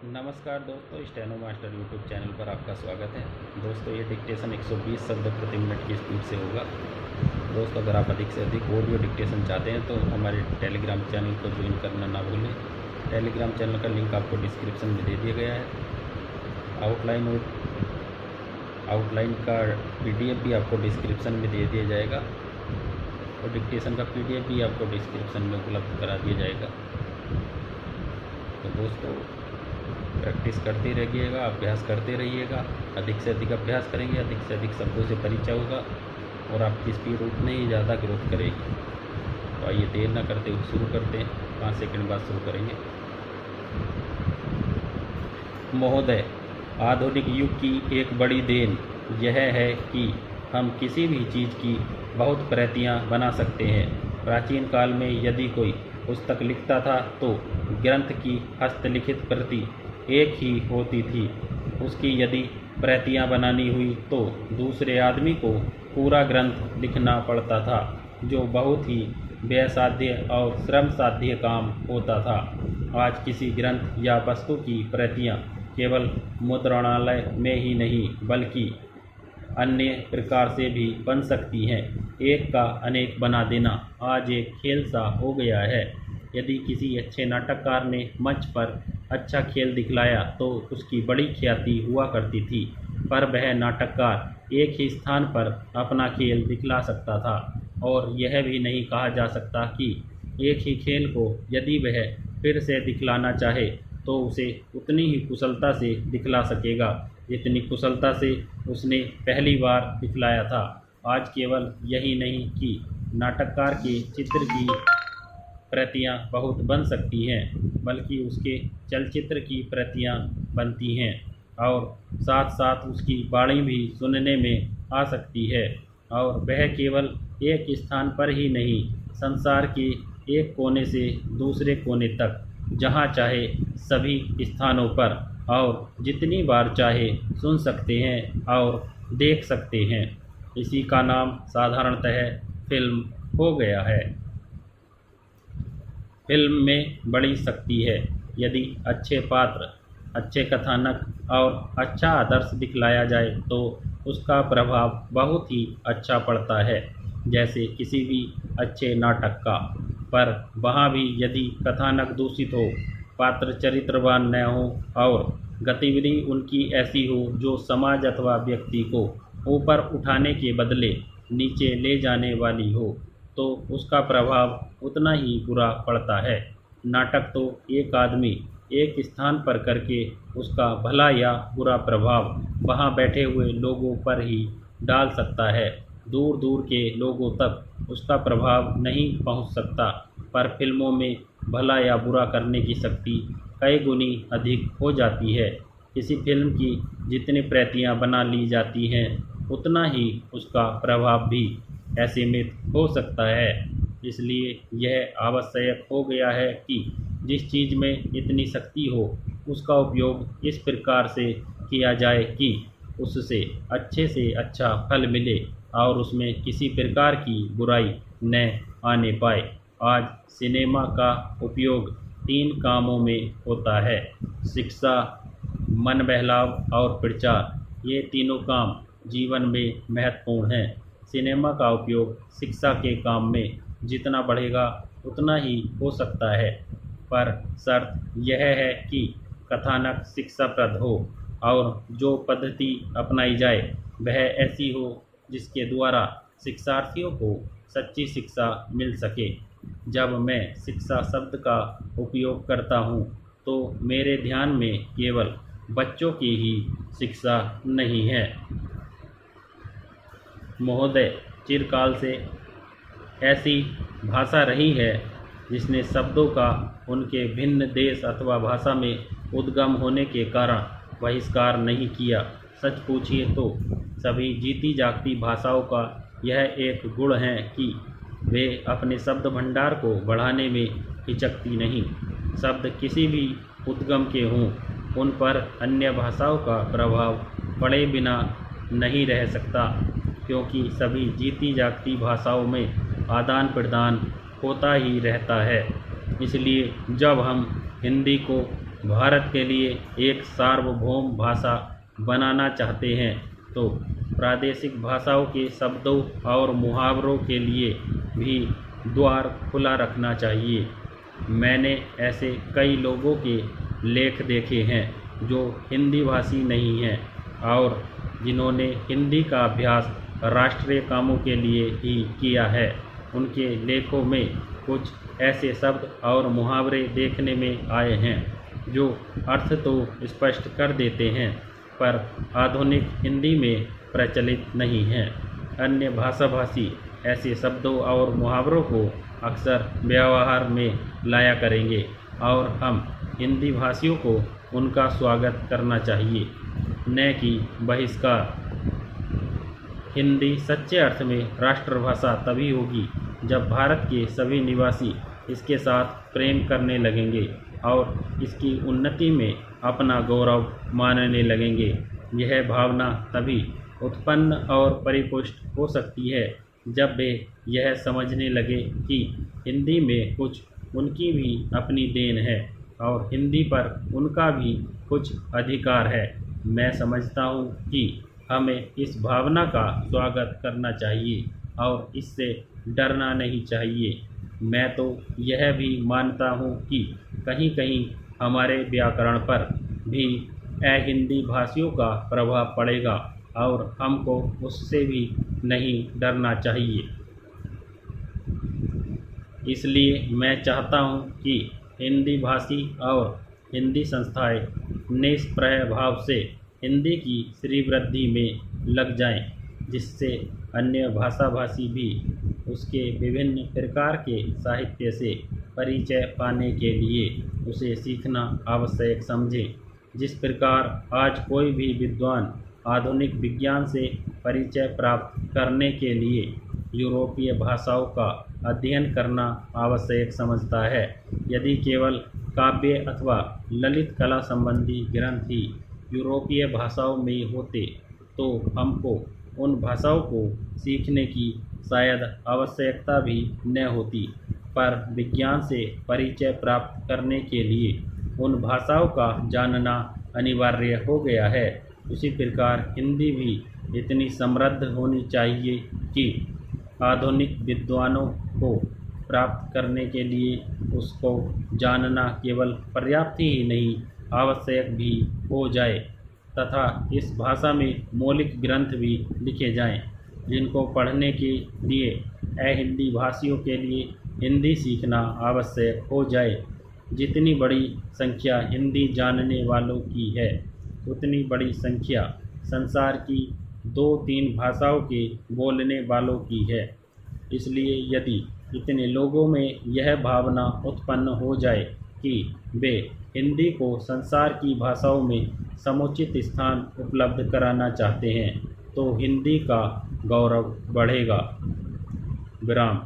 नमस्कार दोस्तों, steno master YouTube channel पर आपका स्वागत है। दोस्तों, ये डिक्टेशन 120 शब्द प्रति मिनट की स्पीड से होगा। दोस्तों, अगर आप अधिक से अधिक ऑडियो डिक्टेशन चाहते हैं तो हमारे टेलीग्राम चैनल को ज्वाइन करना ना भूलें। टेलीग्राम चैनल का लिंक आपको डिस्क्रिप्शन में दे दिया गया है। आउटलाइन का PDF भी आपको डिस्क्रिप्शन में दे दिया जाएगा और डिक्टेशन का PDF भी आपको डिस्क्रिप्शन में उपलब्ध करा दिया जाएगा। तो दोस्तों, प्रैक्टिस करते रहिएगा, अभ्यास करते रहिएगा। अधिक से अधिक अभ्यास करेंगे, अधिक से अधिक शब्दों से परिचय होगा और आपकी स्पीड उतनी ही ज़्यादा ग्रोथ करेगी। तो आइए देर ना करते हुए शुरू करते हैं। 5 सेकंड बाद शुरू करेंगे। महोदय, आधुनिक युग की एक बड़ी देन यह है कि हम किसी भी चीज़ की बहुत प्रतियां बना सकते हैं। प्राचीन काल में यदि कोई पुस्तक लिखता था तो ग्रंथ की हस्तलिखित प्रति एक ही होती थी। उसकी यदि प्रतियां बनानी हुई तो दूसरे आदमी को पूरा ग्रंथ लिखना पड़ता था, जो बहुत ही व्ययसाध्य और श्रम साध्य काम होता था। आज किसी ग्रंथ या वस्तु की प्रतियां केवल मुद्रणालय में ही नहीं बल्कि अन्य प्रकार से भी बन सकती हैं। एक का अनेक बना देना आज एक खेल सा हो गया है। यदि किसी अच्छे नाटककार ने मंच पर अच्छा खेल दिखलाया तो उसकी बड़ी ख्याति हुआ करती थी, पर वह नाटककार एक ही स्थान पर अपना खेल दिखला सकता था और यह भी नहीं कहा जा सकता कि एक ही खेल को यदि वह फिर से दिखलाना चाहे तो उसे उतनी ही कुशलता से दिखला सकेगा जितनी कुशलता से उसने पहली बार दिखलाया था। आज केवल यही नहीं कि नाटककार के चित्र की प्रतियां बहुत बन सकती हैं, बल्कि उसके चलचित्र की प्रतियां बनती हैं और साथ साथ उसकी वाणी भी सुनने में आ सकती है। और वह केवल एक स्थान पर ही नहीं, संसार के एक कोने से दूसरे कोने तक, जहां चाहे सभी स्थानों पर और जितनी बार चाहे सुन सकते हैं और देख सकते हैं। इसी का नाम साधारणतः फिल्म हो गया है। फिल्म में बड़ी शक्ति है। यदि अच्छे पात्र, अच्छे कथानक और अच्छा आदर्श दिखलाया जाए तो उसका प्रभाव बहुत ही अच्छा पड़ता है, जैसे किसी भी अच्छे नाटक का। पर वहाँ भी यदि कथानक दूषित हो, पात्र चरित्रवान न हो और गतिविधि उनकी ऐसी हो जो समाज अथवा व्यक्ति को ऊपर उठाने के बदले नीचे ले जाने वाली हो, तो उसका प्रभाव उतना ही बुरा पड़ता है। नाटक तो एक आदमी एक स्थान पर करके उसका भला या बुरा प्रभाव वहाँ बैठे हुए लोगों पर ही डाल सकता है। दूर दूर के लोगों तक उसका प्रभाव नहीं पहुँच सकता, पर फिल्मों में भला या बुरा करने की शक्ति कई गुनी अधिक हो जाती है। किसी फिल्म की जितनी प्रतियां बना ली जाती हैं, उतना ही उसका प्रभाव भी असीमित हो सकता है। इसलिए यह आवश्यक हो गया है कि जिस चीज़ में इतनी शक्ति हो, उसका उपयोग इस प्रकार से किया जाए कि उससे अच्छे से अच्छा फल मिले और उसमें किसी प्रकार की बुराई न आने पाए। आज सिनेमा का उपयोग 3 कामों में होता है: शिक्षा, मन बहलाव और प्रचार। ये तीनों काम जीवन में महत्वपूर्ण हैं। सिनेमा का उपयोग शिक्षा के काम में जितना बढ़ेगा उतना ही हो सकता है, पर शर्त यह है कि कथानक शिक्षाप्रद हो और जो पद्धति अपनाई जाए वह ऐसी हो जिसके द्वारा शिक्षार्थियों को सच्ची शिक्षा मिल सके। जब मैं शिक्षा शब्द का उपयोग करता हूँ तो मेरे ध्यान में केवल बच्चों की ही शिक्षा नहीं है। महोदय, चिरकाल से ऐसी भाषा रही है जिसने शब्दों का उनके भिन्न देश अथवा भाषा में उद्गम होने के कारण बहिष्कार नहीं किया। सच पूछिए तो सभी जीती जागती भाषाओं का यह एक गुण है कि वे अपने शब्द भंडार को बढ़ाने में हिचकती नहीं। शब्द किसी भी उद्गम के हों, उन पर अन्य भाषाओं का प्रभाव पड़े बिना नहीं रह सकता, क्योंकि सभी जीती जागती भाषाओं में आदान प्रदान होता ही रहता है। इसलिए जब हम हिंदी को भारत के लिए एक सार्वभौम भाषा बनाना चाहते हैं तो प्रादेशिक भाषाओं के शब्दों और मुहावरों के लिए भी द्वार खुला रखना चाहिए। मैंने ऐसे कई लोगों के लेख देखे हैं जो हिंदी भाषी नहीं हैं और जिन्होंने हिंदी का अभ्यास राष्ट्रीय कामों के लिए ही किया है। उनके लेखों में कुछ ऐसे शब्द और मुहावरे देखने में आए हैं जो अर्थ तो स्पष्ट कर देते हैं पर आधुनिक हिंदी में प्रचलित नहीं हैं। अन्य भाषाभाषी ऐसे शब्दों और मुहावरों को अक्सर व्यवहार में लाया करेंगे और हम हिंदी भाषियों को उनका स्वागत करना चाहिए, न कि बहिष्कार। हिंदी सच्चे अर्थ में राष्ट्रभाषा तभी होगी जब भारत के सभी निवासी इसके साथ प्रेम करने लगेंगे और इसकी उन्नति में अपना गौरव मानने लगेंगे। यह भावना तभी उत्पन्न और परिपुष्ट हो सकती है जब वे यह समझने लगे कि हिंदी में कुछ उनकी भी अपनी देन है और हिंदी पर उनका भी कुछ अधिकार है। मैं समझता हूँ कि हमें इस भावना का स्वागत करना चाहिए और इससे डरना नहीं चाहिए। मैं तो यह भी मानता हूँ कि कहीं कहीं हमारे व्याकरण पर भी अहिंदी भाषियों का प्रभाव पड़ेगा और हमको उससे भी नहीं डरना चाहिए। इसलिए मैं चाहता हूँ कि हिंदी भाषी और हिंदी संस्थाएं निष्प्रभाव से हिंदी की श्रीवृद्धि में लग जाएं, जिससे अन्य भाषाभाषी भी उसके विभिन्न प्रकार के साहित्य से परिचय पाने के लिए उसे सीखना आवश्यक समझें। जिस प्रकार आज कोई भी विद्वान आधुनिक विज्ञान से परिचय प्राप्त करने के लिए यूरोपीय भाषाओं का अध्ययन करना आवश्यक समझता है, यदि केवल काव्य अथवा ललित कला संबंधी ग्रंथ ही यूरोपीय भाषाओं में होते तो हमको उन भाषाओं को सीखने की शायद आवश्यकता भी न होती। पर विज्ञान से परिचय प्राप्त करने के लिए उन भाषाओं का जानना अनिवार्य हो गया है। उसी प्रकार हिंदी भी इतनी समृद्ध होनी चाहिए कि आधुनिक विद्वानों को प्राप्त करने के लिए उसको जानना केवल पर्याप्त ही नहीं आवश्यक भी हो जाए तथा इस भाषा में मौलिक ग्रंथ भी लिखे जाएं, जिनको पढ़ने के लिए अहिंदी भाषियों के लिए हिंदी सीखना आवश्यक हो जाए। जितनी बड़ी संख्या हिंदी जानने वालों की है उतनी बड़ी संख्या संसार की 2-3 भाषाओं के बोलने वालों की है। इसलिए यदि इतने लोगों में यह भावना उत्पन्न हो जाए कि वे हिंदी को संसार की भाषाओं में समुचित स्थान उपलब्ध कराना चाहते हैं तो हिंदी का गौरव बढ़ेगा। विराम।